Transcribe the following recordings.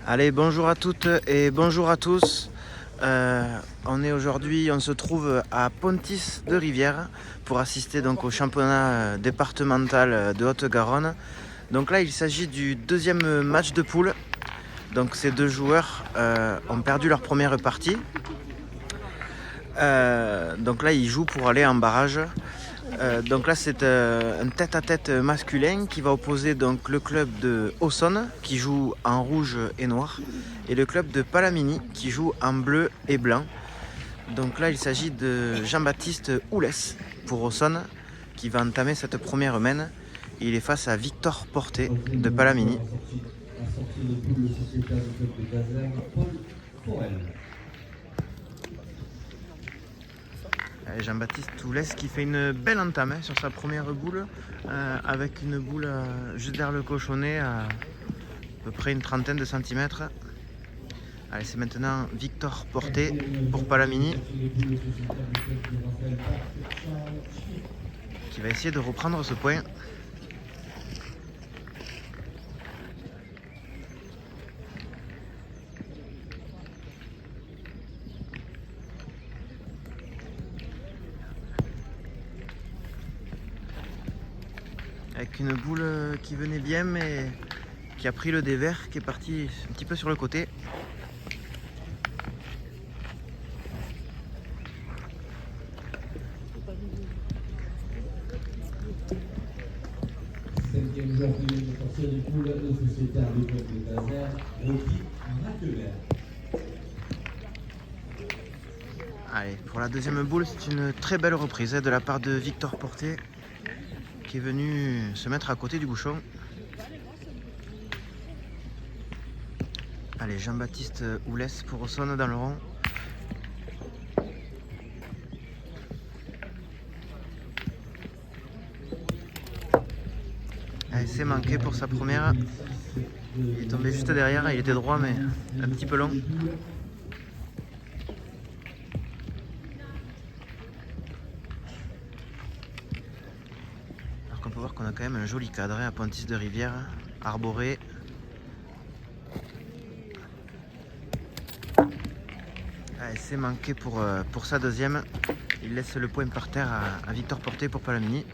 Allez, bonjour à toutes et bonjour à tous. On se trouve à Pontis de Rivière pour assister donc au championnat départemental de Haute-Garonne. Donc là, il s'agit du deuxième match de poule. Donc ces deux joueurs ont perdu leur première partie. Donc là, ils jouent pour aller en barrage. Donc là, c'est un tête-à-tête masculin qui va opposer donc le club de Aussonne qui joue en rouge et noir et le club de Palamini qui joue en bleu et blanc. Donc là, il s'agit de Jean-Baptiste Oulès pour Aussonne qui va entamer cette première main. Il est face à Victor Porté de Palamini. Jean-Baptiste Oulès qui fait une belle entame sur sa première boule avec une boule juste derrière le cochonnet à peu près une trentaine de centimètres. Allez, c'est maintenant Victor Porté pour Palamini qui va essayer de reprendre ce point. Avec une boule qui venait bien mais qui a pris le dévers, qui est parti un petit peu sur le côté. Cinquième joueur qui vient de sortir du poule de société du club de Gazer, Rocky Maqueler. Allez, pour la deuxième boule, c'est une très belle reprise de la part de Victor Porté qui est venu se mettre à côté du bouchon. Allez, Jean-Baptiste Oulès pour Aussonne dans le rond. Allez, c'est manqué pour sa première. Il est tombé juste derrière, il était droit mais un petit peu long. Alors qu'on peut voir qu'on a quand même un joli cadre à Pontis de Rivière, arboré. Allez, c'est manqué pour sa deuxième. Il laisse le point par terre à Victor Porté pour Palamini.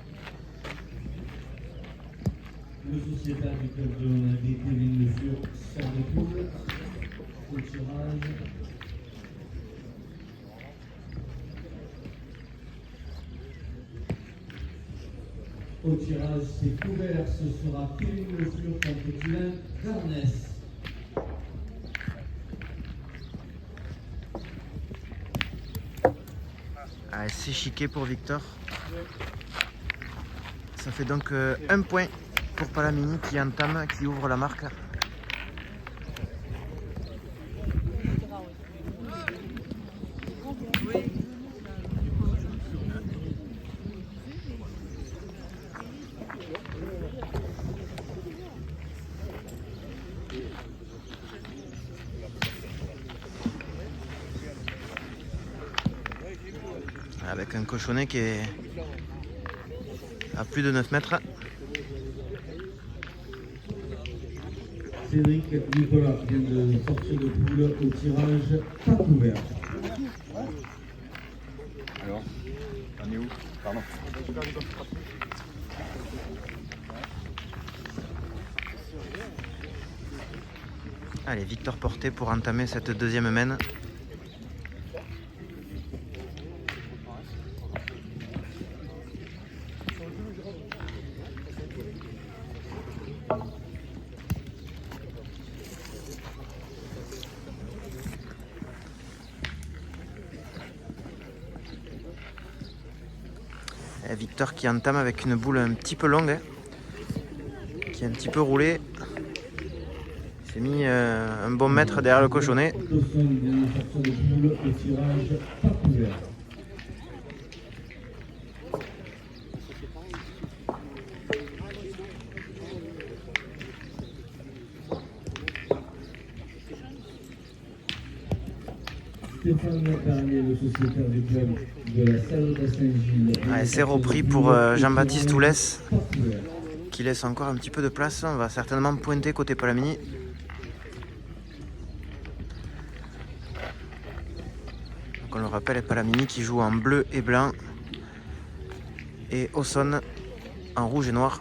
Le sociétaire du club de l'Olympique, Kevin Le Fur, sort de poule. Au tirage. Au tirage, c'est couvert. Ce sera Kevin Le Fur contre Kylian Garnès. Allez, c'est chiqué pour Victor. Ça fait donc un point pour Palamini qui entame, qui ouvre la marque. Avec un cochonnet qui est à plus de 9 mètres. Cédric Nicolas vient de sortir de poule au tirage pas couvert. Alors, on est où? Pardon. Allez, Victor Porté pour entamer cette deuxième main. Et Victor qui entame avec une boule un petit peu longue, qui est un petit peu roulée. Il s'est mis un bon mètre derrière le cochonnet. Aussonne vient de sortir de poule au tirage pas couvert. Stéphane Carnier, le sociétaire du club de la Salle de Saint-Gilles. Ouais, c'est repris pour Jean-Baptiste Oulès qui laisse encore un petit peu de place. On va certainement pointer côté Palamini. Donc on le rappelle, Palamini qui joue en bleu et blanc. Et Auxonne en rouge et noir.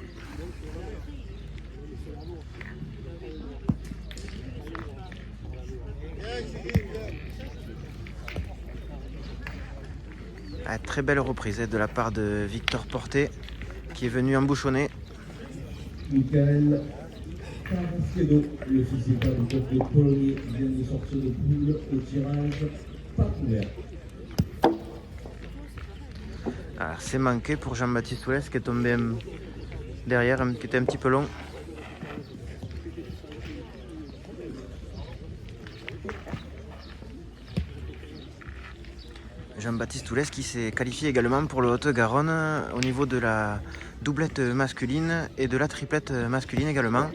Ah, très belle reprise de la part de Victor Porté qui est venu embouchonner. Michael Carrasquedo, le sociétaire du club de Colomiers, vient de sortir de poule au tirage pas couvert. Alors c'est manqué pour Jean-Baptiste Oulès qui est tombé derrière, qui était un petit peu long. Jean-Baptiste Oulès qui s'est qualifié également pour le Haute-Garonne au niveau de la doublette masculine et de la triplette masculine également.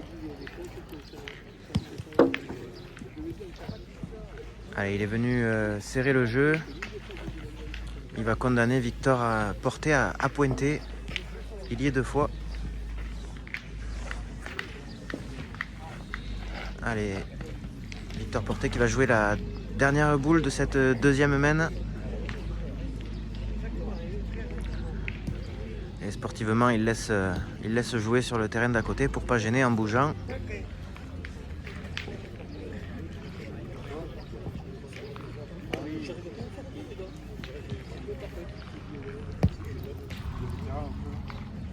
Allez, il est venu serrer le jeu. Il va condamner Victor Porté à pointer. Il y est 2 fois. Allez, Victor Porté qui va jouer la dernière boule de cette deuxième main. Et sportivement, il laisse jouer sur le terrain d'à côté pour pas gêner en bougeant.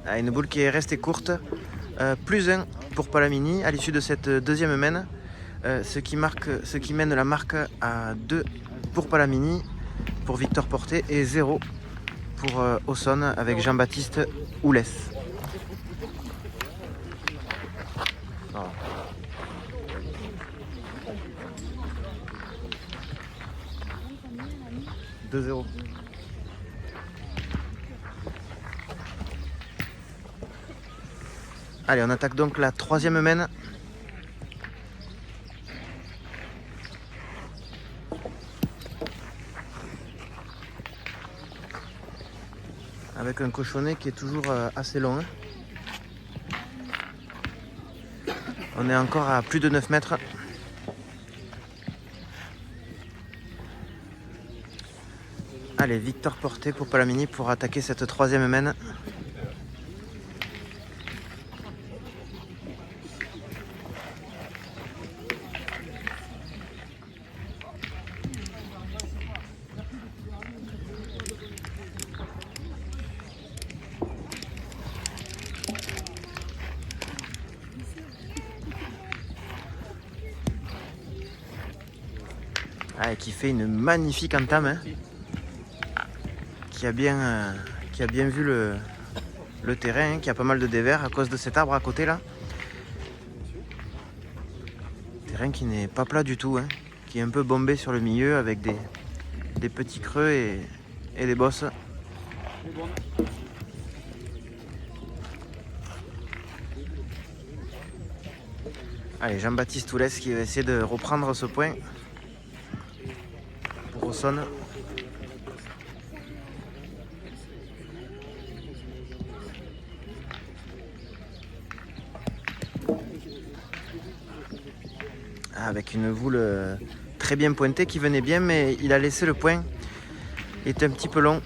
Ah, une boule qui est restée courte. +1 pour Palamini à l'issue de cette deuxième main. Ce qui mène la marque à 2 pour Palamini, pour Victor Porté et 0 pour Auxonne avec Jean-Baptiste Oulès. Voilà. « 2-0. » Allez, on attaque donc la troisième main. Avec un cochonnet qui est toujours assez long. On est encore à plus de 9 mètres. Allez, Victor Porté pour Palamini pour attaquer cette troisième main. Ah, qui fait une magnifique entame, hein, qui a bien vu le terrain, hein, qui a pas mal de dévers à cause de cet arbre à côté là. Terrain qui n'est pas plat du tout, hein, qui est un peu bombé sur le milieu avec des petits creux et des bosses. Allez, Jean-Baptiste Oulès qui va essayer de reprendre ce point. Auxonne. Avec une boule très bien pointée qui venait bien, mais il a laissé le point. Il était un petit peu long.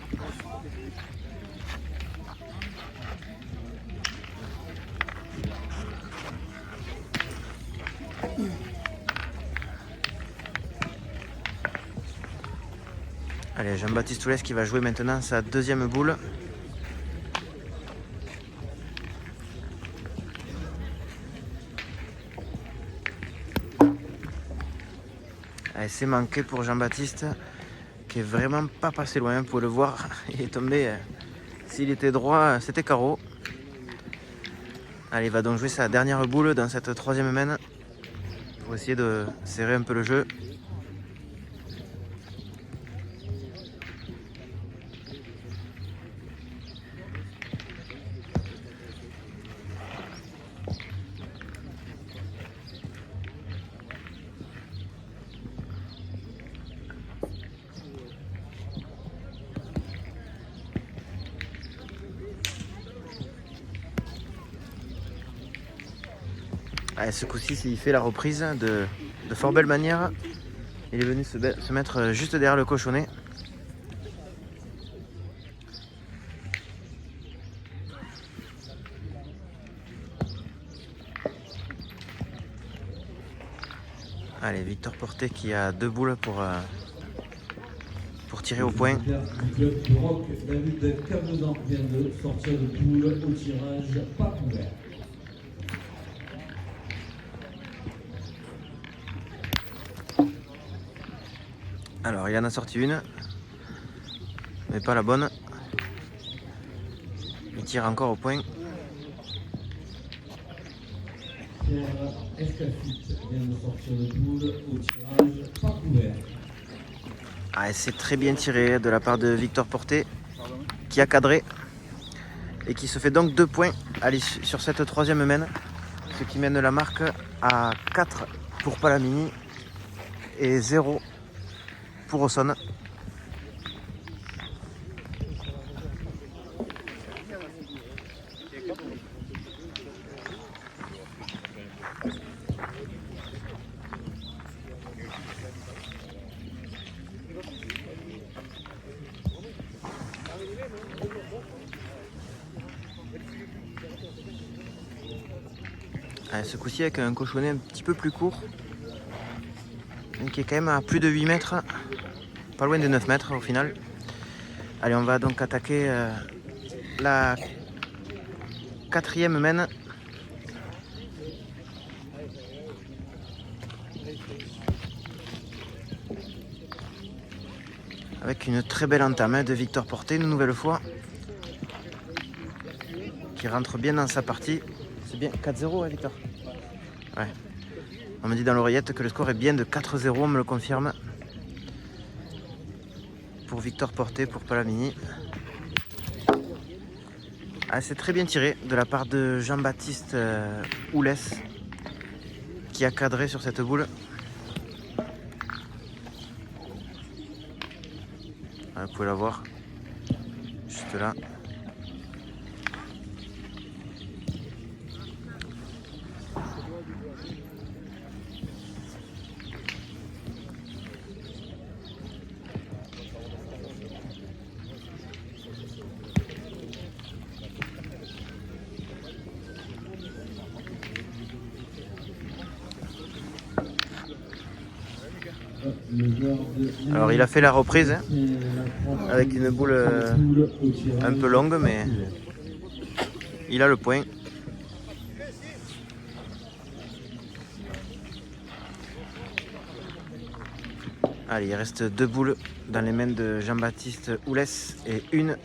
Allez, Jean-Baptiste Oulès qui va jouer maintenant sa deuxième boule. Allez, c'est manqué pour Jean-Baptiste qui est vraiment pas passé loin, vous pouvez le voir. Il est tombé, s'il était droit, c'était carreau. Allez, il va donc jouer sa dernière boule dans cette troisième main pour essayer de serrer un peu le jeu. Allez, ce coup-ci, il fait la reprise de fort belle manière. Il est venu se mettre juste derrière le cochonnet. Allez, Victor Porté qui a 2 boules pour tirer au point. Du club Brock, David Cabozan vient de sortir de poule au tirage pas couvert. Alors, il en a sorti une, mais pas la bonne. Il tire encore au point. Pierre Escafite vient de sortir de poule au tirage pas couvert. Ah, c'est très bien tiré de la part de Victor Porté qui a cadré et qui se fait donc 2 points sur cette 3e main, ce qui mène la marque à 4 pour Palamini et 0 pour Auxonne. Ce coup-ci avec un cochonnet un petit peu plus court, mais qui est quand même à plus de 8 mètres, pas loin des 9 mètres au final. Allez, on va donc attaquer la 4e main. Avec une très belle entame de Victor Porté, une nouvelle fois, qui rentre bien dans sa partie. C'est bien 4-0, hein, Victor? Ouais. On me dit dans l'oreillette que le score est bien de 4-0, on me le confirme. Pour Victor Porté, pour Palamini. Ah, c'est très bien tiré de la part de Jean-Baptiste Oulès, qui a cadré sur cette boule. Ah, vous pouvez la voir, juste là. Alors il a fait la reprise hein, avec une boule un peu longue, mais il a le point. Allez, il reste 2 boules dans les mains de Jean-Baptiste Oulès et une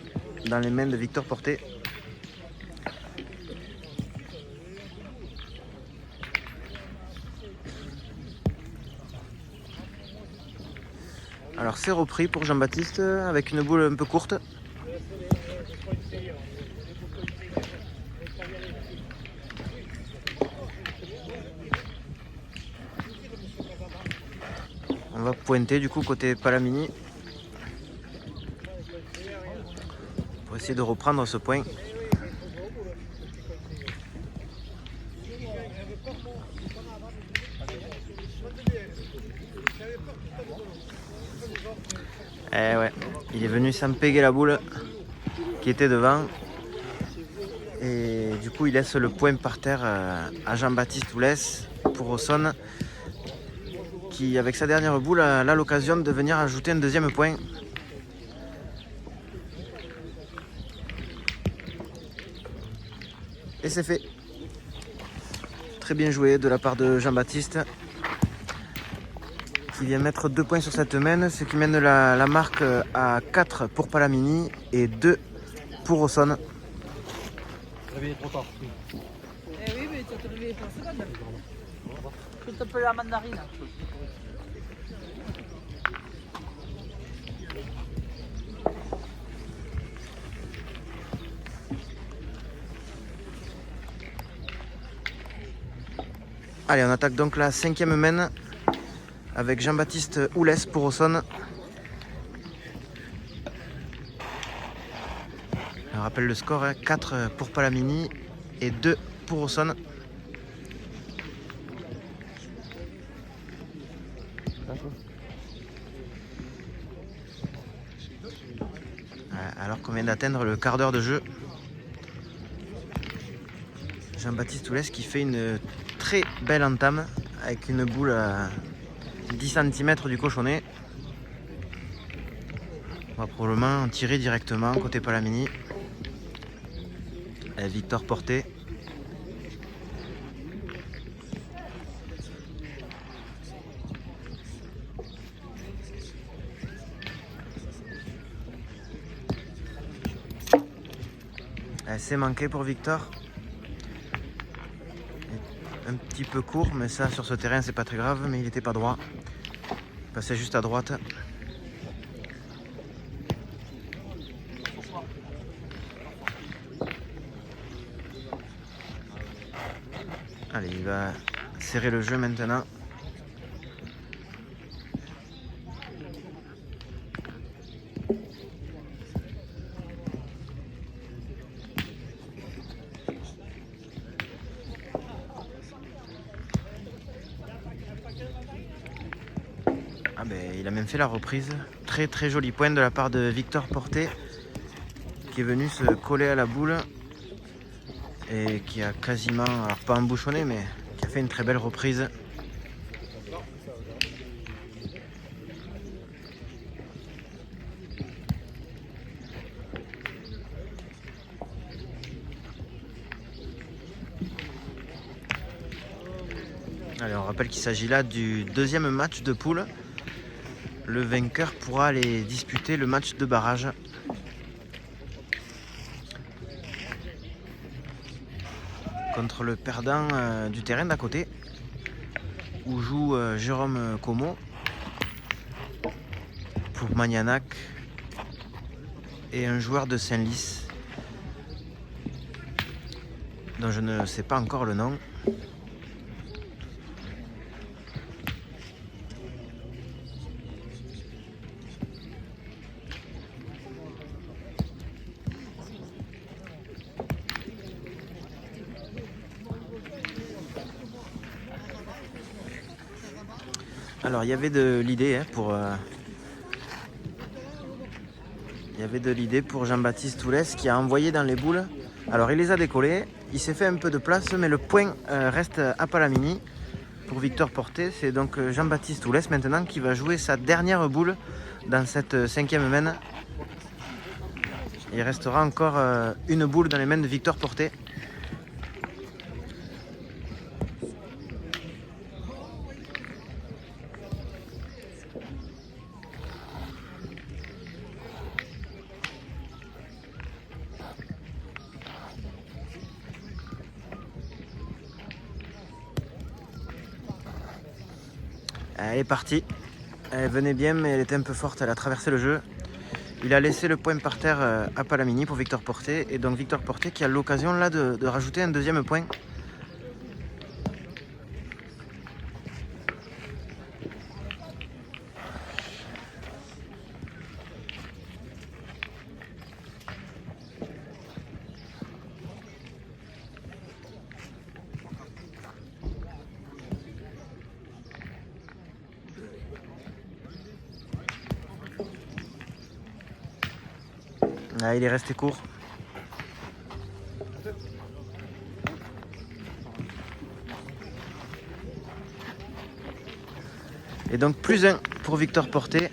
dans les mains de Victor Porté. Alors c'est repris pour Jean-Baptiste avec une boule un peu courte. On va pointer du coup côté Palamini pour essayer de reprendre ce point. Eh ouais, il est venu s'empéguer la boule qui était devant. Et du coup, il laisse le point par terre à Jean-Baptiste Oulès pour Auxonne, qui, avec sa dernière boule, a l'occasion de venir ajouter un 2e point. Et c'est fait. Très bien joué de la part de Jean-Baptiste, qui vient mettre 2 points sur cette main, ce qui mène la marque à 4 pour Palamini et 2 pour Auxonne. Réveillé trop tard. Eh oui, mais tu vas te lever pour la seconde. Je te peux la mandarine. Allez, on attaque donc la 5e main avec Jean-Baptiste Oulès pour Auxonne. On rappelle le score, 4 pour Palamini et 2 pour Auxonne. Alors qu'on vient d'atteindre le quart d'heure de jeu. Jean-Baptiste Oulès qui fait une très belle entame avec une boule 10 cm du cochonnet. On va probablement tirer directement côté Palamini. Et Victor Porté. C'est manqué pour Victor. Un petit peu court, mais ça sur ce terrain c'est pas très grave, mais il était pas droit. Il passait juste à droite. Allez, il va serrer le jeu maintenant. Ah ben, il a même fait la reprise. Très très joli point de la part de Victor Porté, qui est venu se coller à la boule et qui a quasiment, alors pas embouchonné, mais qui a fait une très belle reprise. Allez, on rappelle qu'il s'agit là du deuxième match de poule. Le vainqueur pourra aller disputer le match de barrage. Contre le perdant du terrain d'à côté, où joue Jérôme Como pour Magnac et un joueur de Saint-Lys dont je ne sais pas encore le nom. Alors il y avait de l'idée pour Jean-Baptiste Toulès, qui a envoyé dans les boules. Alors il les a décollés, il s'est fait un peu de place, mais le point reste à Palamini pour Victor Porté. C'est donc Jean-Baptiste Toulès maintenant qui va jouer sa dernière boule dans cette cinquième main. Il restera encore une boule dans les mains de Victor Porté. Elle est partie, elle venait bien mais elle était un peu forte, elle a traversé le jeu. Il a laissé le point par terre à Palamini pour Victor Porté, et donc Victor Porté qui a l'occasion là de rajouter un deuxième point. Ah, il est resté court. Et donc plus 1 pour Victor Porté.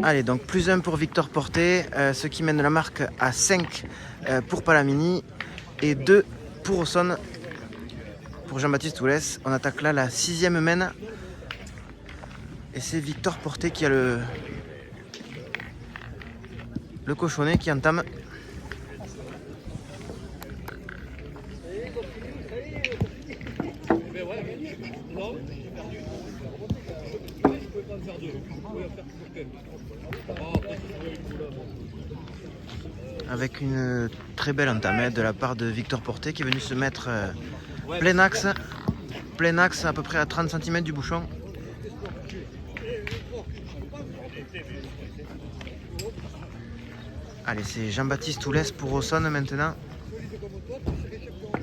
Allez, donc plus 1 pour Victor Porté, ce qui mène la marque à 5 pour Palamini et 2 pour Auxonne pour Jean-Baptiste Toulès. On attaque là la 6e main et c'est Victor Porté qui a le cochonnet qui entame. Avec une très belle entame de la part de Victor Porté qui est venu se mettre plein axe à peu près à 30 cm du bouchon. Allez, c'est Jean-Baptiste Oulès pour Auxonne maintenant.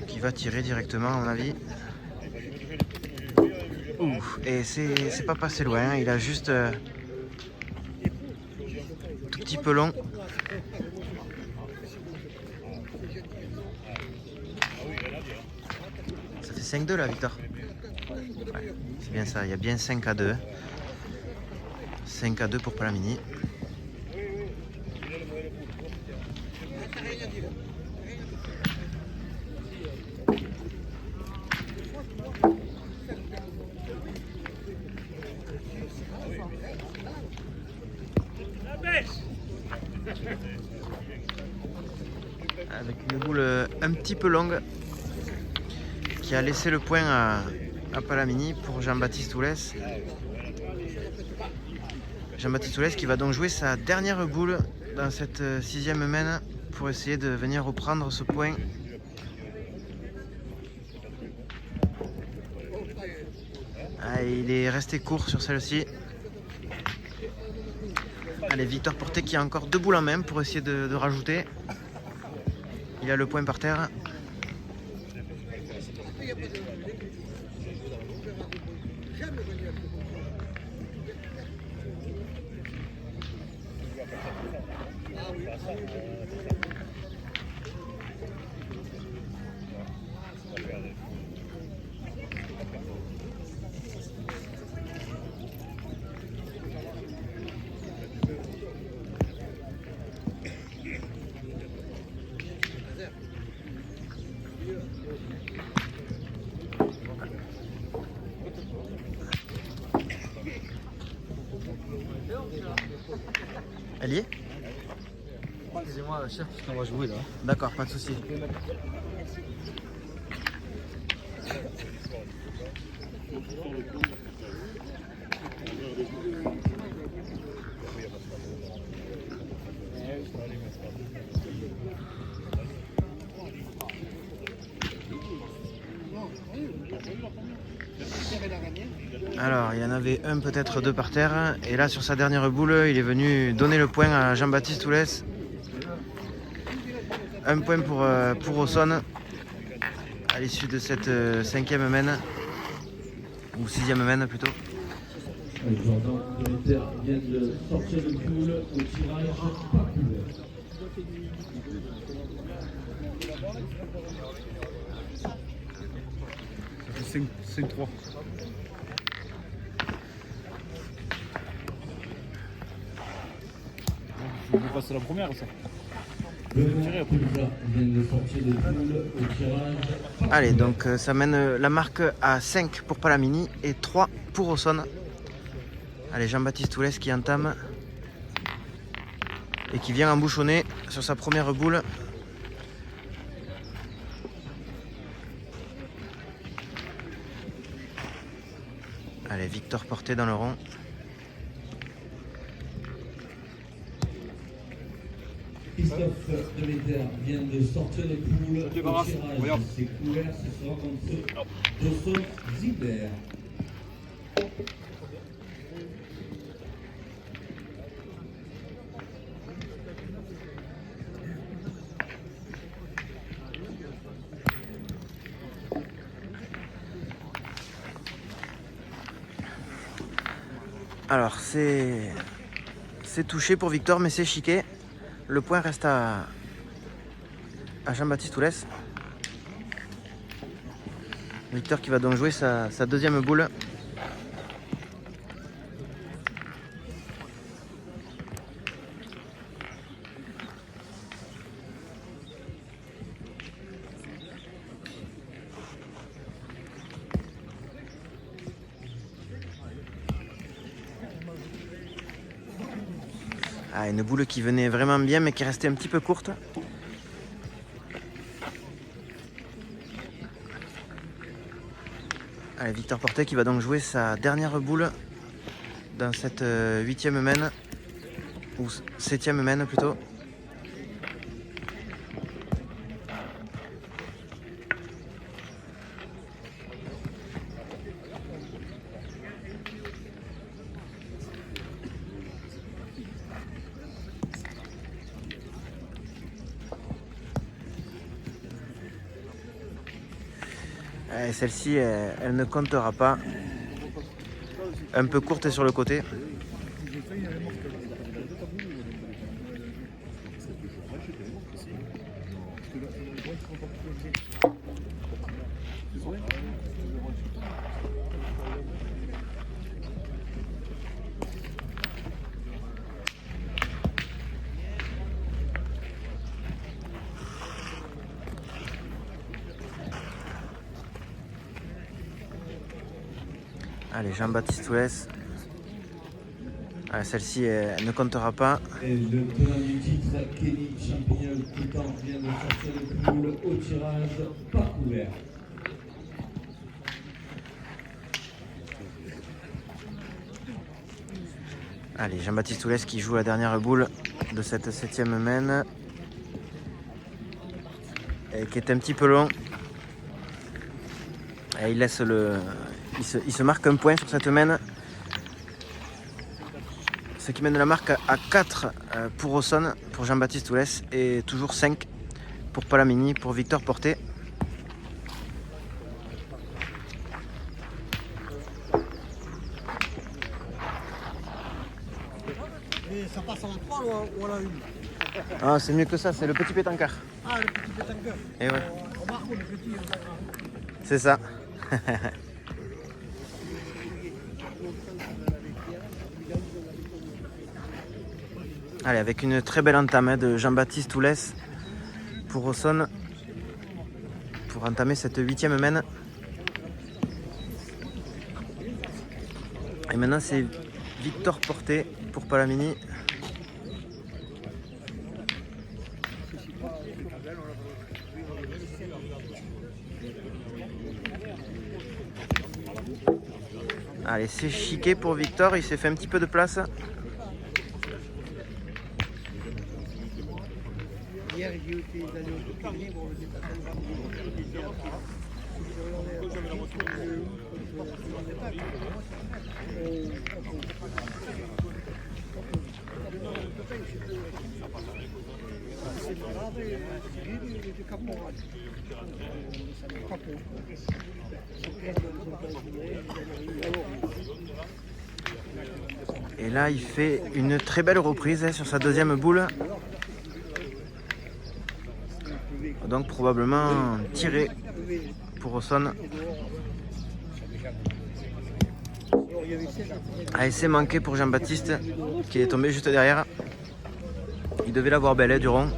Qui va tirer directement à mon avis. Ouf, et c'est pas passé loin, il a juste tout petit peu long. Ça fait 5-2 là, Victor. Ouais, c'est bien ça, il y a bien 5-2. 5-2 pour Palamini. Avec une boule un petit peu longue qui a laissé le point à Palamini pour Jean-Baptiste Oulès. Jean-Baptiste Oulès qui va donc jouer sa dernière boule dans cette 6e main pour essayer de venir reprendre ce point. Ah, il est resté court sur celle-ci. Allez, Victor Porté qui a encore 2 boules en main pour essayer de rajouter. Il a le point par terre. Elle y est? Excusez-moi, chef, parce qu'on va jouer là. D'accord, pas de souci. Alors, il y en avait un, peut-être 2 par terre. Et là, sur sa dernière boule, il est venu donner le point à Jean-Baptiste Oulès. Un point pour Auxonne à l'issue de cette 5e main. Ou 6e main plutôt. Jordan Demeter vient de sortir de poule au tirage par poule. Ça fait 5-3. Je vous passe la première, ça. Benoît Pulja vient de sortir de poule au tirage. Allez, donc ça mène la marque à 5 pour Palamini et 3 pour Auxonne. Allez, Jean-Baptiste Oulès qui entame et qui vient embouchonner sur sa première boule. Allez, Victor Porté dans le rond. Christophe Demeter vient de sortir de poule au débarrasse. tirage. Regarde. C'est couvert, ce sera contre Dawson Ziegler. Alors, c'est touché pour Victor, mais c'est chiqué. Le point reste à Jean-Baptiste Oulès. Victor qui va donc jouer sa 2e boule. Ah, une boule qui venait vraiment bien mais qui restait un petit peu courte. Allez, Victor Porté qui va donc jouer sa dernière boule dans cette 8e main, ou 7e main plutôt. Celle-ci, elle ne comptera pas. Un peu courte sur le côté. Allez, Jean-Baptiste Oulès. Celle-ci, elle ne comptera pas. Et le tenant du titre, Kenny Champignol, tout en vient de sortir de poule au tirage pas couvert. Allez, Jean-Baptiste Oulès qui joue la dernière boule de cette 7e main. Et qui est un petit peu long. Et il laisse il se marque un point sur cette main. Ce qui mène la marque à 4 pour Auxonne, pour Jean-Baptiste Oulès, et toujours 5 pour Palamini, pour Victor Porté. Et ça passe en 3 ou à la 1? Ah, c'est mieux que ça, c'est le petit pétancard. Ah, le petit pétanqueur. Et ouais, On marque le petit. c'est ça. Allez, avec une très belle entame de Jean-Baptiste Oulès pour Auxonne, pour entamer cette 8e main. Et maintenant c'est Victor Porté pour Palamini. Allez, c'est chiqué pour Victor, il s'est fait un petit peu de place. Hier, j'ai eu des allées au Touquet pour le déplacement. Et là, il fait une très belle reprise sur sa 2e boule. Donc probablement tiré pour Auxonne. Essai manqué pour Jean-Baptiste qui est tombé juste derrière. Il devait l'avoir belle du rond.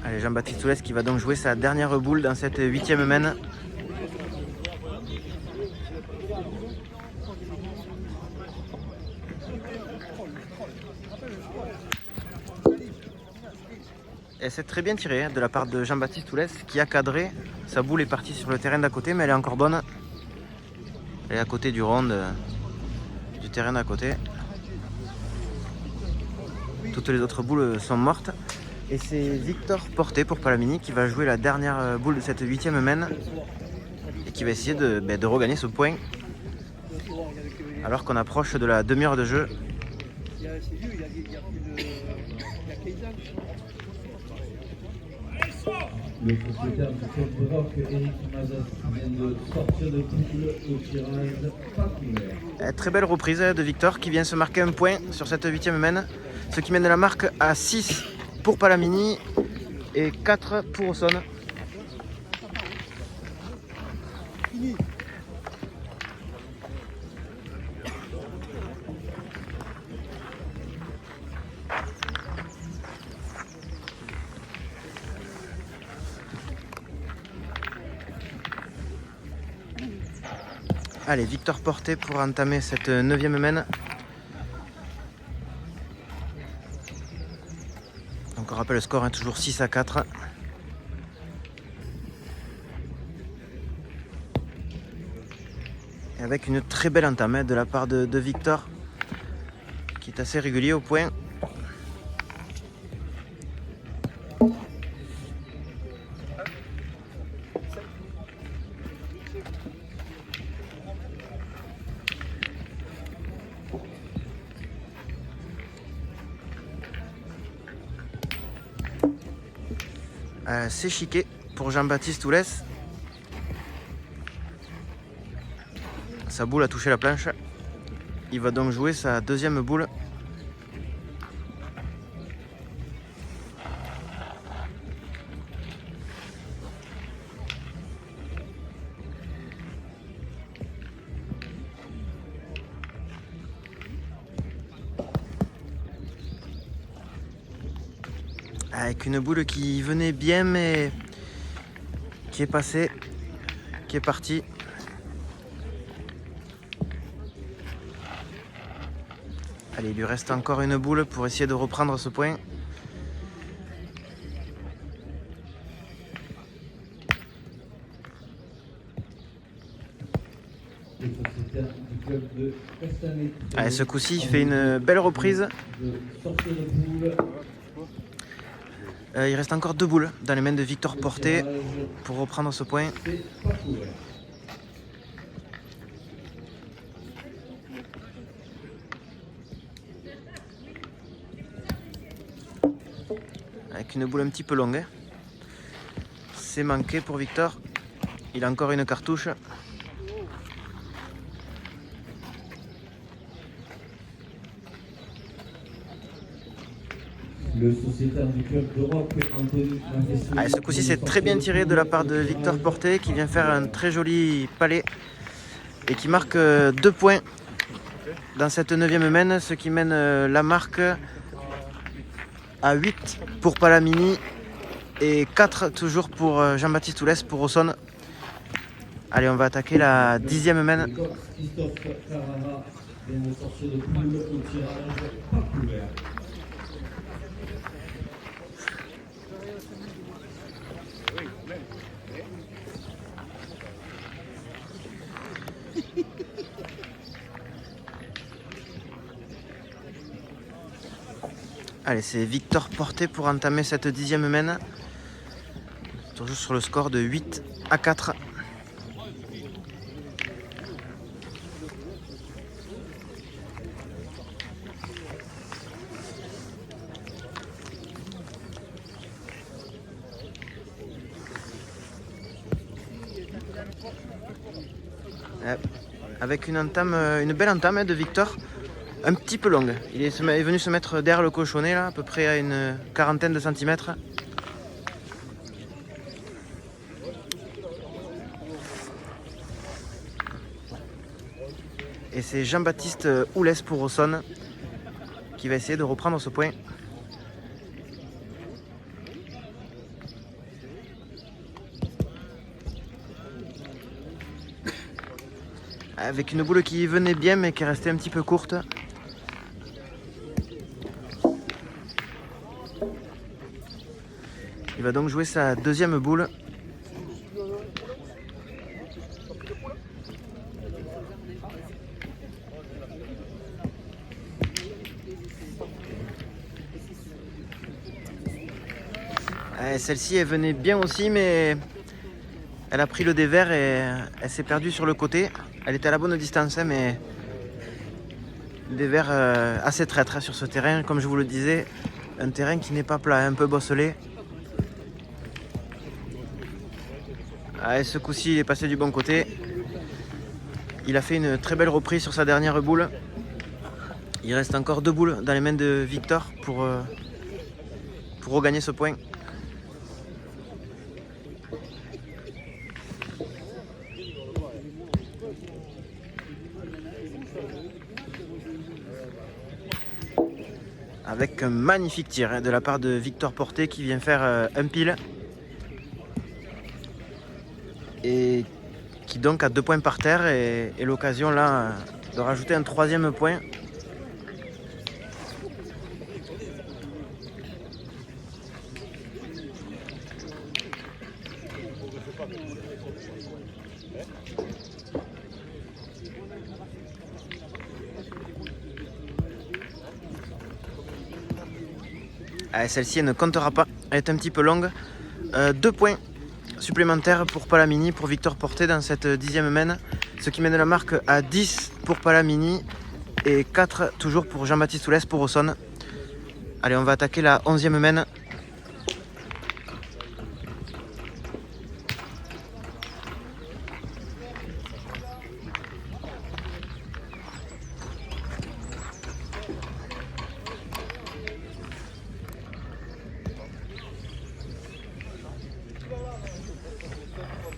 Allez, Jean-Baptiste Oulès qui va donc jouer sa dernière boule dans cette 8e main. Et c'est très bien tiré de la part de Jean-Baptiste Oulès qui a cadré. Sa boule est partie sur le terrain d'à côté, mais elle est encore bonne. Elle est à côté du rond du terrain d'à côté. Toutes les autres boules sont mortes. Et c'est Victor Porté pour Palamini qui va jouer la dernière boule de cette 8e main. Et qui va essayer de regagner ce point. Alors qu'on approche de la demi-heure de jeu. Le propriétaire du club de rock, Eric Mazas, vient de sortir de poule au tirage pas couvert. Très belle reprise de Victor qui vient se marquer un point sur cette 8e main. Ce qui mène la marque à 6 pour Palamini et 4 pour Auxonne. Allez, Victor Porté pour entamer cette 9e main. Donc on rappelle le score, toujours 6-4. Et avec une très belle entame de la part de Victor, qui est assez régulier au point. C'est chiqué pour Jean-Baptiste Oulès. Sa boule a touché la planche. Il va donc jouer sa deuxième boule. Avec une boule qui venait bien mais qui est passée, qui est partie. Allez, il lui reste encore une boule pour essayer de reprendre ce point. Allez, ce coup-ci, il fait une belle reprise. Il reste encore 2 boules dans les mains de Victor Porté pour reprendre ce point. Avec une boule un petit peu longue. C'est manqué pour Victor. Il a encore une cartouche. Le sociétaire du club d'Europe, Anthony Maffesson. Allez, ce coup-ci, c'est très bien tiré de la part de Victor Porté qui vient faire un très joli palais et qui marque 2 points dans cette 9e main, ce qui mène la marque à 8 pour Palamini et 4 toujours pour Jean-Baptiste Oulès pour Auxonne. Allez, on va attaquer la 10e main. Christophe Carrara vient de sortir de poule au tirage pas couvert. Allez, c'est Victor Porté pour entamer cette 10e main. Toujours sur le score de 8-4. Avec une belle entame de Victor, un petit peu longue. Il est venu se mettre derrière le cochonnet, là, à peu près à une quarantaine de centimètres. Et c'est Jean-Baptiste Oulès pour Auxonne qui va essayer de reprendre ce point. Avec une boule qui venait bien mais qui est restée un petit peu courte. Il va donc jouer sa 2e boule. Celle-ci elle venait bien aussi mais elle a pris le dévers et elle s'est perdue sur le côté. Elle était à la bonne distance, mais dévers assez traître sur ce terrain. Comme je vous le disais, un terrain qui n'est pas plat, un peu bosselé. Et ce coup-ci, il est passé du bon côté. Il a fait une très belle reprise sur sa dernière boule. Il reste encore 2 boules dans les mains de Victor pour regagner ce point. Avec un magnifique tir de la part de Victor Porté qui vient faire un pile. Et qui donc a 2 points par terre et l'occasion là de rajouter un 3e point. Celle-ci ne comptera pas, elle est un petit peu longue. 2 points supplémentaires pour Palamini, pour Victor Porté dans cette 10e main. Ce qui mène la marque à 10 pour Palamini et 4 toujours pour Jean-Baptiste Oulès pour Auxonne. Allez, on va attaquer la 11e main.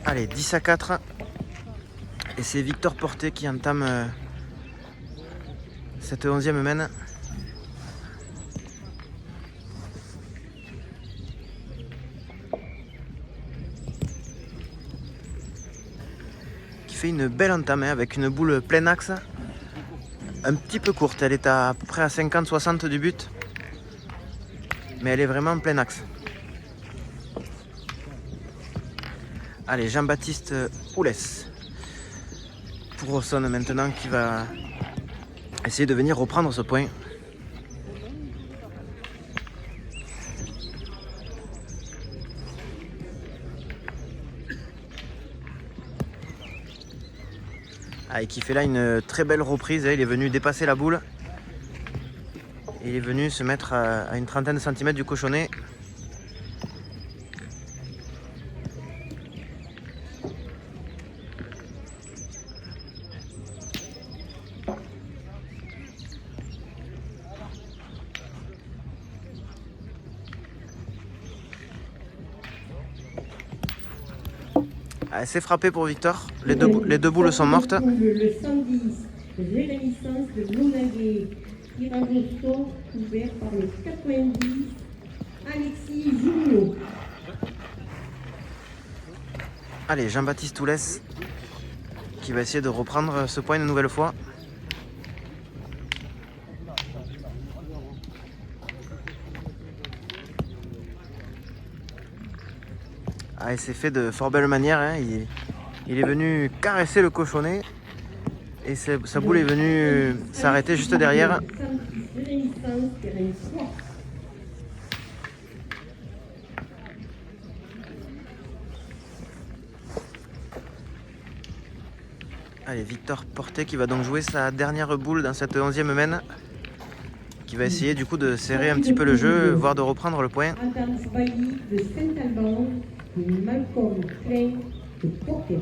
Allez, 10-4. Et c'est Victor Porté qui entame cette 11e mène. Qui fait une belle entame avec une boule plein axe. Un petit peu courte, elle est à peu près à 50-60 du but. Mais elle est vraiment en plein axe. Allez, Jean-Baptiste Oulès pour Auxonne maintenant qui va essayer de venir reprendre ce point. Et qui fait là une très belle reprise. Il est venu dépasser la boule. Et il est venu se mettre à une trentaine de centimètres du cochonnet. C'est frappé pour Victor. Les deux boules sont mortes. Le 110, réminiscence de Monaguet. Tirage au sort couvert par le 90, Alexis Junot. Allez, Jean-Baptiste Oulès qui va essayer de reprendre ce point une nouvelle fois. Et c'est fait de fort belle manière. Hein. Il est venu caresser le cochonnet et sa boule est venue s'arrêter juste derrière. Allez, Victor Porté qui va donc jouer sa dernière boule dans cette 11e mène. Qui va essayer du coup de serrer un petit peu le jeu, voire de reprendre le point. Malcolm Klein de Portet.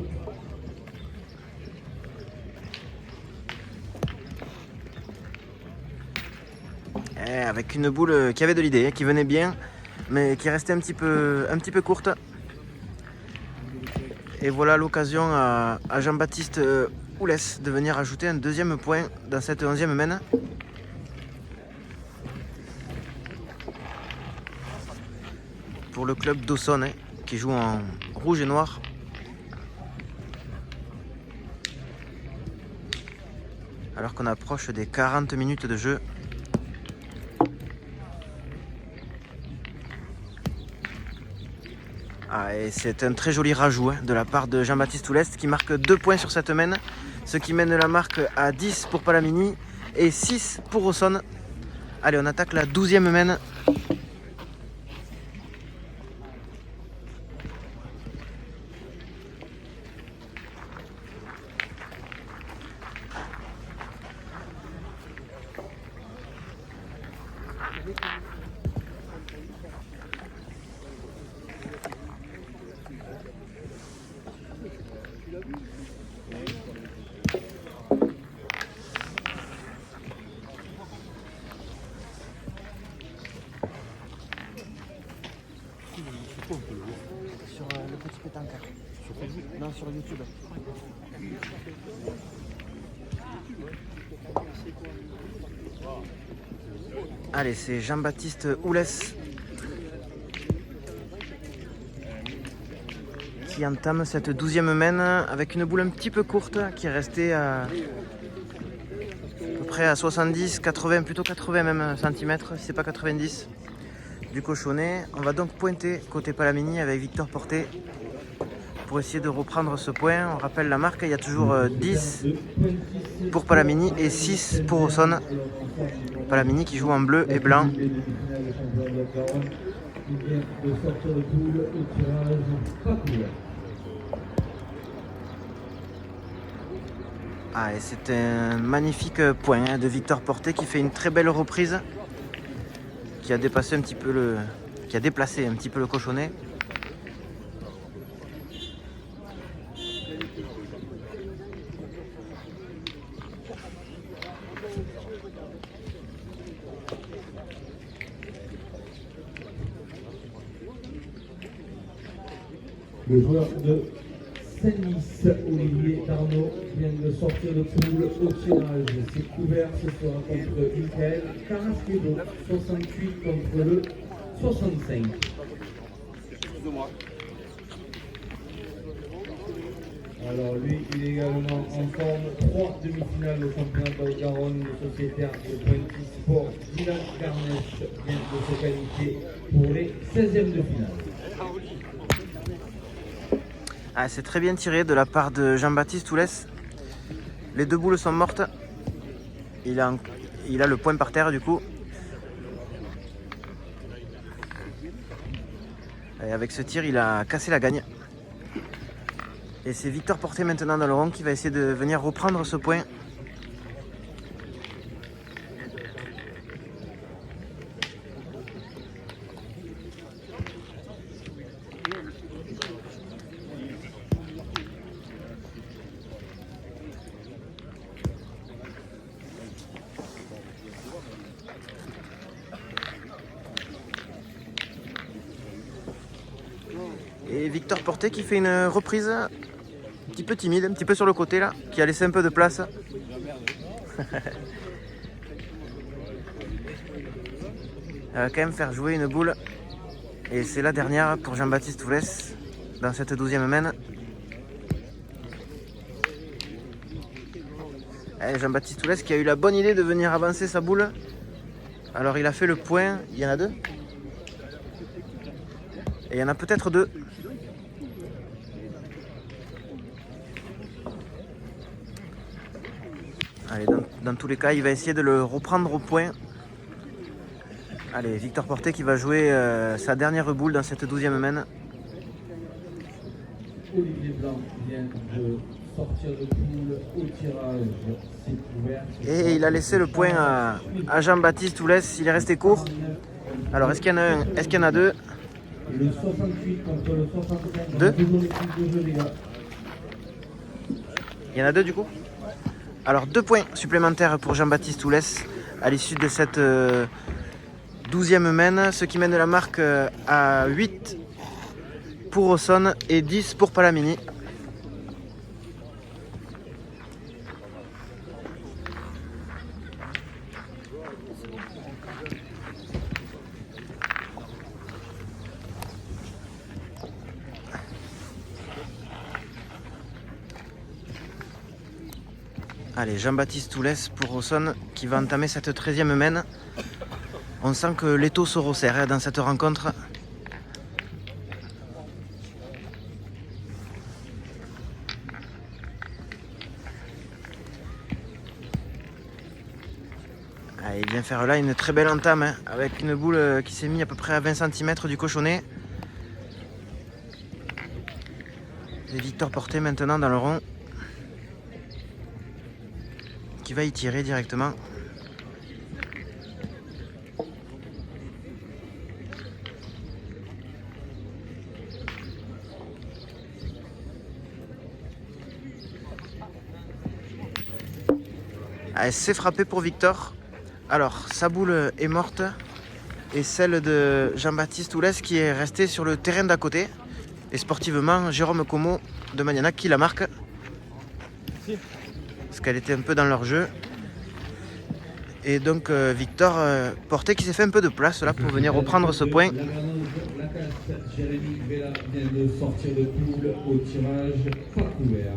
Avec une boule qui avait de l'idée, qui venait bien, mais qui restait un petit peu courte. Et voilà l'occasion à Jean-Baptiste Oulès de venir ajouter un deuxième point dans cette 11e mène. Pour le club d'Auxonne, hein, qui joue en rouge et noir. Alors qu'on approche des 40 minutes de jeu. Et c'est un très joli rajout de la part de Jean-Baptiste Oulès qui marque 2 points sur cette mène. Ce qui mène la marque à 10 pour Palamini et 6 pour Auxonne. Allez, on attaque la 12e mène. Sur le petit pétanque. Sur Facebook? Non, sur YouTube. Allez, c'est Jean-Baptiste Oulès qui entame cette 12e mène avec une boule un petit peu courte qui est restée à peu près à 70, 80, plutôt 80 même centimètres, si c'est pas 90 du cochonnet. On va donc pointer côté Palamini avec Victor Porté pour essayer de reprendre ce point. On rappelle la marque, il y a toujours 10 pour Palamini et 6 pour Auxonne. Palamini qui joue en bleu et blanc. Et c'est un magnifique point de Victor Porté qui fait une très belle reprise, qui a dépassé un petit peu qui a déplacé un petit peu le cochonnet. Le joueur de Saint-Nice, Olivier Darnaud vient de sortir de poule au tirage. C'est couvert, ce sera contre Michael Carrasquedo, 68 contre le 65. Alors lui, il est également en forme. 3 demi-finales au championnat de Garonne, le sociétaire de Pointy Sport, Dylan Garnèche, vient de se qualifier pour les 16e de finale. Ah, c'est très bien tiré de la part de Jean-Baptiste Toulès. Les deux boules sont mortes. Il a le point par terre du coup. Et avec ce tir, il a cassé la gagne. Et c'est Victor Porté maintenant dans le rond qui va essayer de venir reprendre ce point. Et Victor Porté qui fait une reprise un petit peu timide, un petit peu sur le côté là, qui a laissé un peu de place. Elle va quand même faire jouer une boule. Et c'est la dernière pour Jean-Baptiste Toulès dans cette 12e main. Jean-Baptiste Toulès qui a eu la bonne idée de venir avancer sa boule. Alors il a fait le point, il y en a deux. Et il y en a peut-être deux. Allez, dans tous les cas, il va essayer de le reprendre au point. Allez, Victor Porté qui va jouer sa dernière boule dans cette 12e main. Olivier Blanc vient de sortir de poule au tirage. C'est couvert. Et il a laissé le point à Jean-Baptiste Toulès. Il est resté court. Alors, est-ce qu'il y en a un? Est-ce qu'il y en a deux? Le 68 contre le 65. Deux? Toujours l'équipe de jeu, les gars. Il y en a deux du coup? Alors 2 points supplémentaires pour Jean-Baptiste Toulès à l'issue de cette 12e main, ce qui mène la marque à 8 pour Auxonne et 10 pour Palamini. Allez, Jean-Baptiste Toulès pour Auxonne qui va entamer cette 13e main. On sent que l'étau se resserre dans cette rencontre. Allez, il vient faire là une très belle entame avec une boule qui s'est mise à peu près à 20 cm du cochonnet. Et Victor Porté maintenant dans le rond, qui va y tirer directement. Elle s'est frappée pour Victor. Alors sa boule est morte et celle de Jean-Baptiste Toulès qui est resté sur le terrain d'à côté. Et sportivement, Jérôme Como de Manianac qui la marque. Parce qu'elle était un peu dans leur jeu. Et donc Victor Porté qui s'est fait un peu de place là pour venir reprendre ce point. La casse, Jérémy Vella vient de sortir de poule au tirage pas couvert.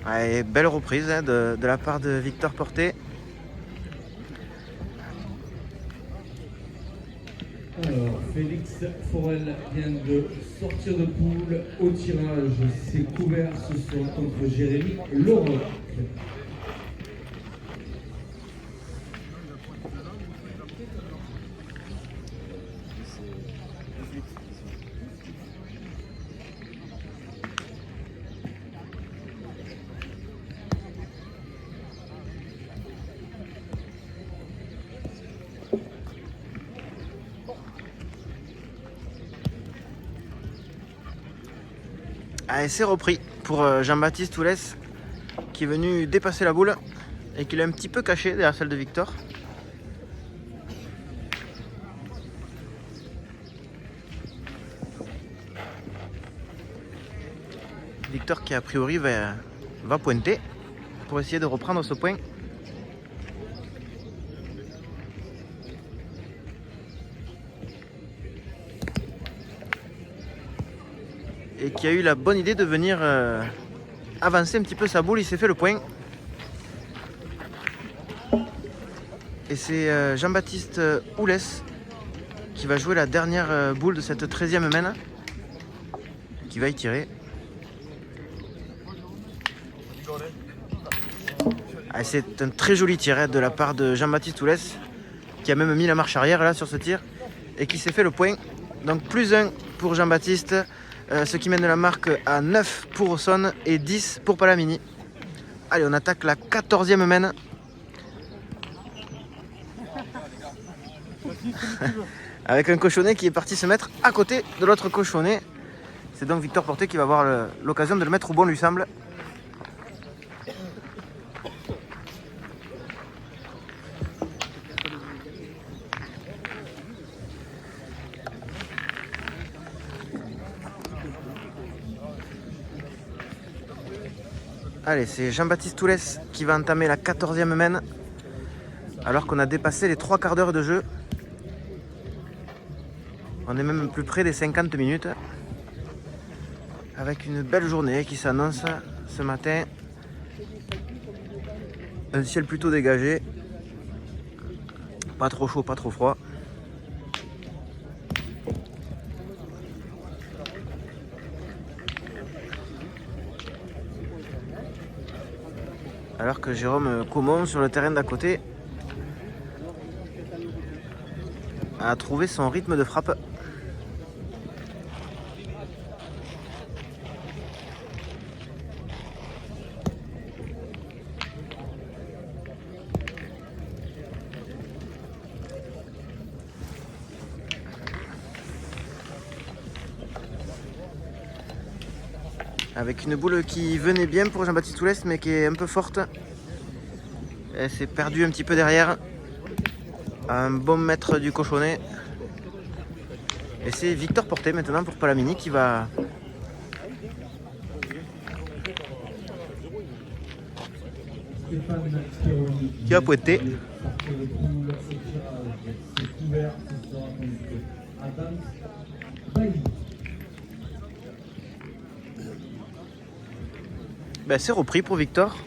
Ouais, belle reprise de la part de Victor Porté. Alors, Félix Forel vient de sortir de poule au tirage. C'est couvert ce soir contre Jérémy Laurent. Allez, c'est repris pour Jean-Baptiste Toulès qui est venu dépasser la boule et qui l'a un petit peu caché derrière celle de Victor. Victor qui a priori va pointer pour essayer de reprendre ce point. Et qui a eu la bonne idée de venir avancer un petit peu sa boule. Il s'est fait le point. Et c'est Jean-Baptiste Oulès qui va jouer la dernière boule de cette 13e main, qui va y tirer. Ah, c'est un très joli tir de la part de Jean-Baptiste Oulès, qui a même mis la marche arrière là sur ce tir et qui s'est fait le point. Donc plus 1 pour Jean-Baptiste, ce qui mène la marque à 9 pour Auxonne et 10 pour Palamini. Allez, on attaque la 14e main. Avec un cochonnet qui est parti se mettre à côté de l'autre cochonnet. C'est donc Victor Porté qui va avoir l'occasion de le mettre au bon, lui semble. Allez, c'est Jean-Baptiste Oulès qui va entamer la 14e main, alors qu'on a dépassé les 3 quarts d'heure de jeu. On est même plus près des 50 minutes, avec une belle journée qui s'annonce ce matin. Un ciel plutôt dégagé, pas trop chaud, pas trop froid. Alors que Jérôme Comon, sur le terrain d'à côté, a trouvé son rythme de frappe. Avec une boule qui venait bien pour Jean-Baptiste Oulès, mais qui est un peu forte. Elle s'est perdue un petit peu derrière. Un bon mètre du cochonnet. Et c'est Victor Porté maintenant pour Palamini qui va... qui a pointé. Ben, c'est repris pour Victor.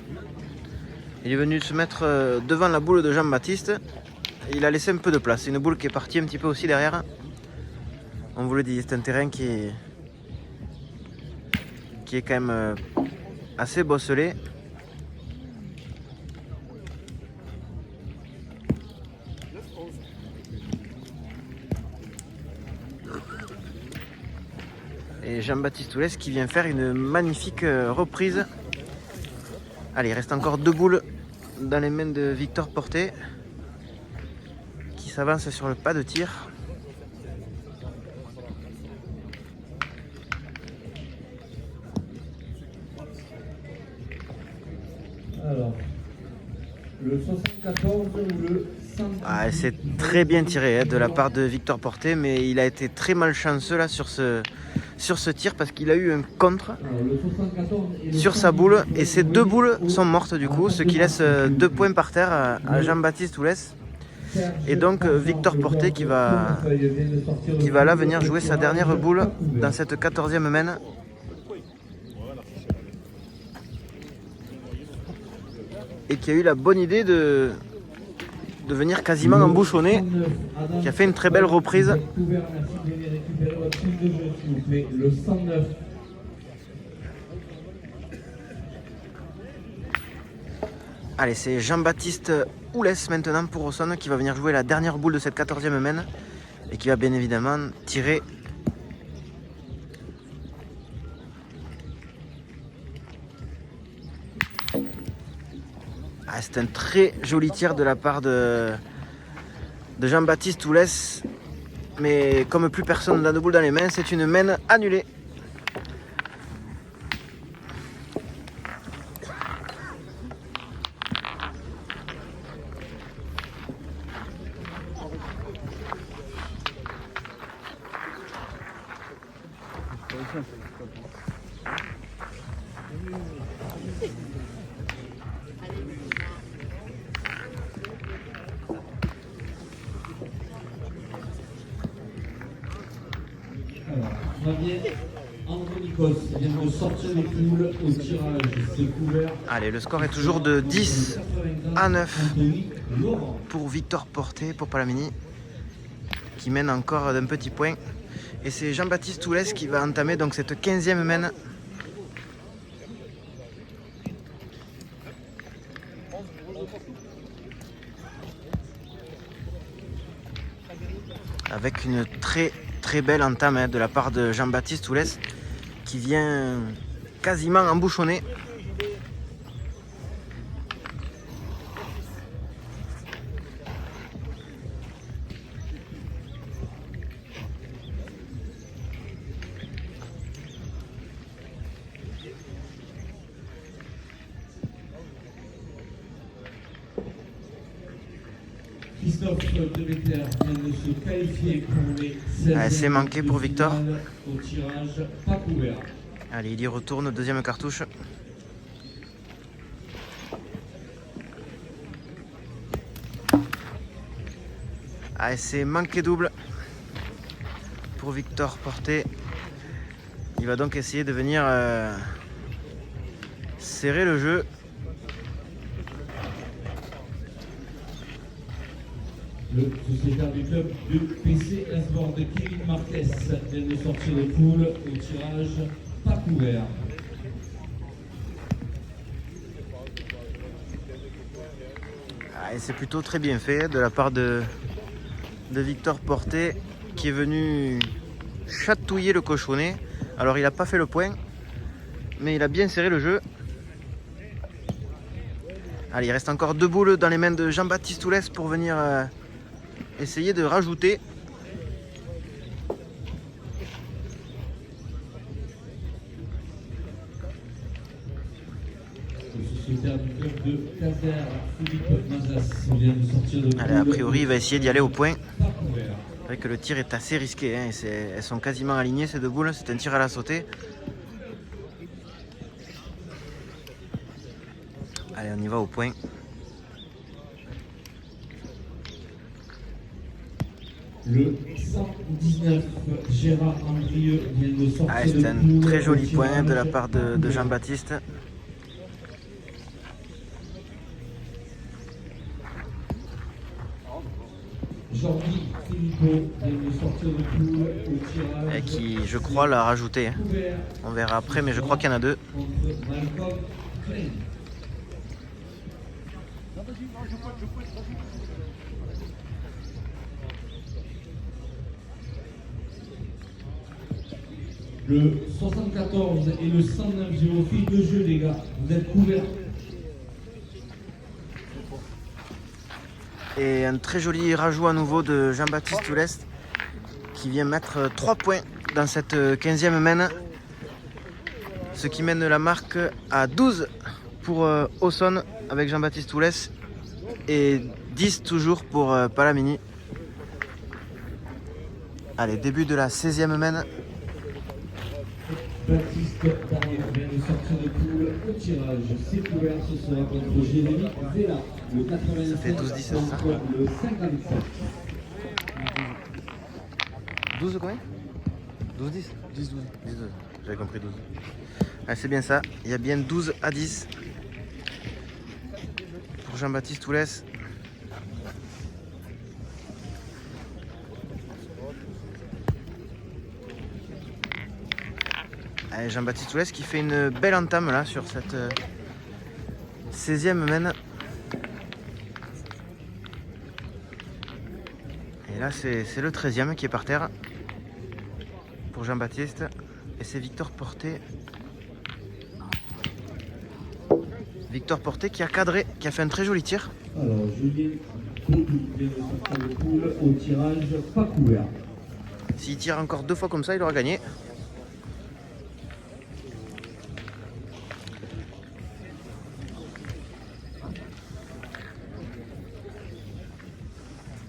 Il est venu se mettre devant la boule de Jean-Baptiste. Il a laissé un peu de place. C'est une boule qui est partie un petit peu aussi derrière. On vous le dit, c'est un terrain qui est quand même assez bosselé. Et Jean-Baptiste Oulès qui vient faire une magnifique reprise. Allez, il reste encore 2 boules dans les mains de Victor Porté, qui s'avance sur le pas de tir. Alors, le 74 ou le 100. Ah, c'est très bien tiré de la part de Victor Porté, mais il a été très malchanceux là sur ce tir parce qu'il a eu un contre sur sa boule et ces 2 boules sont mortes du coup, ce qui laisse 2 points par terre à Jean-Baptiste Oulès. Et donc Victor Porté qui va là venir jouer sa dernière boule dans cette 14e main. Et qui a eu la bonne idée de venir quasiment embouchonner, qui a fait une très belle reprise. Le 109. Allez, c'est Jean-Baptiste Oulès maintenant pour Auxonne qui va venir jouer la dernière boule de cette 14e main et qui va bien évidemment tirer. Ah, c'est un très joli tir de la part de Jean-Baptiste Oulès. Mais comme plus personne n'a de boule dans les mains, c'est une main annulée. Fabien Andronikos vient de sortir des poules au tirage. C'est couvert. Allez, le score est toujours de 10 à 9 Anthony Laurent. pour Victor Porté, pour Palamini, qui mène encore d'un petit point. Et c'est Jean-Baptiste Toulès qui va entamer donc cette 15e mène. Avec une très belle entame de la part de Jean-Baptiste Toulès qui vient quasiment embouchonner. Christophe Demeter vient de se qualifier pour les 16e C'est manqué pour Victor. au tirage pas couvert. Allez, il y retourne, deuxième cartouche. C'est manqué double pour Victor Porté. Il va donc essayer de venir serrer le jeu. Le sociétaire du club de PC Asbourg de Kevin Marquez vient de sortir de poule au tirage pas couvert. Et c'est plutôt très bien fait de la part de Victor Porté qui est venu chatouiller le cochonnet. Alors il n'a pas fait le point, mais il a bien serré le jeu. Allez, il reste encore 2 boules dans les mains de Jean-Baptiste Toulès pour venir essayer de rajouter. Le sociétaire du club de Caser, Philippe Mazas, vient de sortir de poule. Allez, a priori, il va essayer d'y aller au point. Pas couvert. C'est vrai que le tir est assez risqué. Hein, elles sont quasiment alignées ces 2 boules. C'est un tir à la sautée. Allez, on y va au point. Le 119, Gérard Andrieux vient de sortir C'est de un poule très au joli point tirage de la part de couvert. Jean-Baptiste. Jordi Filippo vient de sortir de poule au tirage Et qui, je crois, l'a rajouté. Hein. couvert On verra après, mais je crois qu'il y en a 2. contre Malcolm Klein. Le 74 et le 109 géophile de jeu, les gars. Vous êtes couverts. Et un très joli rajout à nouveau de Jean-Baptiste Toulès qui vient mettre 3 points dans cette 15e mène. Ce qui mène la marque à 12 pour Ausson avec Jean-Baptiste Toulès et 10 toujours pour Palamini. Allez, début de la 16e mène. Baptiste Daniel vient de sortir de poule au tirage. C'est couvert, ce sera contre Jérémy Vella. Le 87 Ça fait 12-10, c'est ça contre le 57. 12 combien 12-10 10-12. J'avais compris 12. C'est bien ça, il y a bien 12 à 10 pour Jean-Baptiste Toulès. Jean-Baptiste Toulès qui fait une belle entame là sur cette 16e mène. Et là c'est le 13e qui est par terre pour Jean-Baptiste. Et c'est Victor Porté. Victor Porté qui a cadré, qui a fait un très joli tir. Alors, Julien Baudou vient de sortir de poule au tirage pas couvert. S'il tire encore 2 fois comme ça, il aura gagné.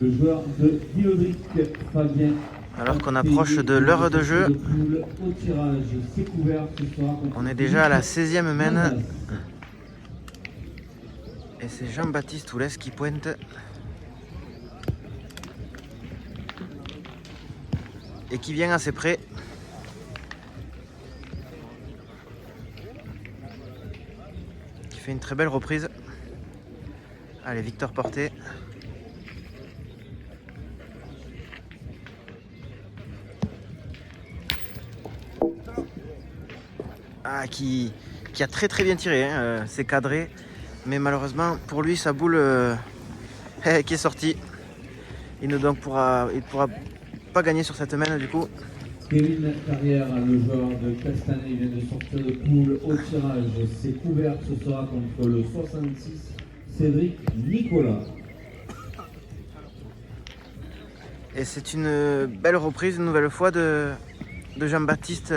Le joueur de Diodric, Fabien. Alors qu'on approche de l'heure de jeu. Au tirage, c'est couvert, ce sera contre On est déjà à la 16e mène. Mazas. Et c'est Jean-Baptiste Toulès qui pointe. Et qui vient assez près. fait une très belle reprise. Allez, Victor Porté. Ah, qui a très bien tiré, hein. C'est cadré. Mais malheureusement, pour lui, sa boule qui est sortie. Il ne pourra pas gagner sur cette main du coup. Kevin Carrière, le joueur de Castanet, vient de sortir de poule au tirage. C'est couvert, ce sera contre le 66, Cédric Nicolas. Et c'est une belle reprise, une nouvelle fois de Jean-Baptiste.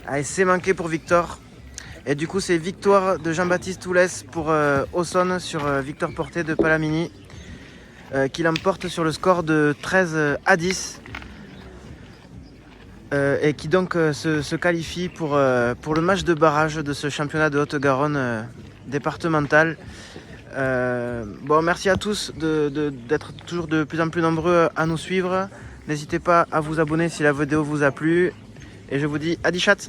Allez, c'est manqué pour Victor. Et du coup, c'est victoire de Jean-Baptiste Toulès pour Auxonne sur Victor Porté de Palamini, qui l'emporte sur le score de 13-10. Et qui donc se qualifie pour le match de barrage de ce championnat de Haute-Garonne départemental. Bon, merci à tous d'être toujours de plus en plus nombreux à nous suivre. N'hésitez pas à vous abonner si la vidéo vous a plu. Et je vous dis à 10 chats.